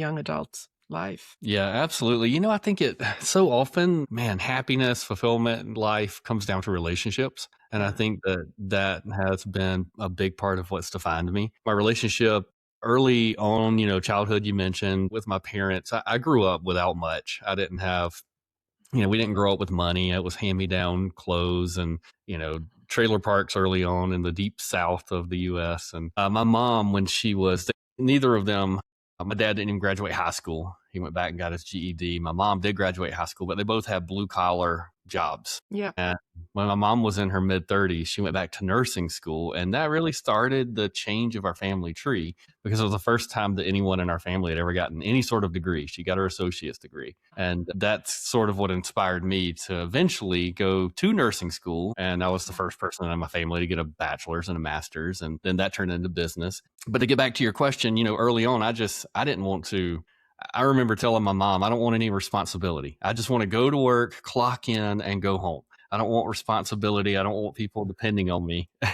young adult's life. Yeah, absolutely. I think it so often, man, happiness, fulfillment in life comes down to relationships. And I Yeah. think that has been a big part of what's defined me. My relationship early on, childhood, you mentioned with my parents, I grew up without much. I didn't have, we didn't grow up with money. It was hand me down clothes and, trailer parks early on in the deep south of the US. And my mom, when she was, neither of them, my dad didn't even graduate high school. He went back and got his GED. My mom did graduate high school, but they both had blue collar jobs. Yeah. And when my mom was in her mid 30s, she went back to nursing school. And that really started the change of our family tree because it was the first time that anyone in our family had ever gotten any sort of degree. She got her associate's degree. And that's sort of what inspired me to eventually go to nursing school. And I was the first person in my family to get a bachelor's and a master's. And then that turned into business. But to get back to your question, early on, I didn't want to. I remember telling my mom, I don't want any responsibility. I just want to go to work, clock in, and go home. I don't want responsibility. I don't want people depending on me.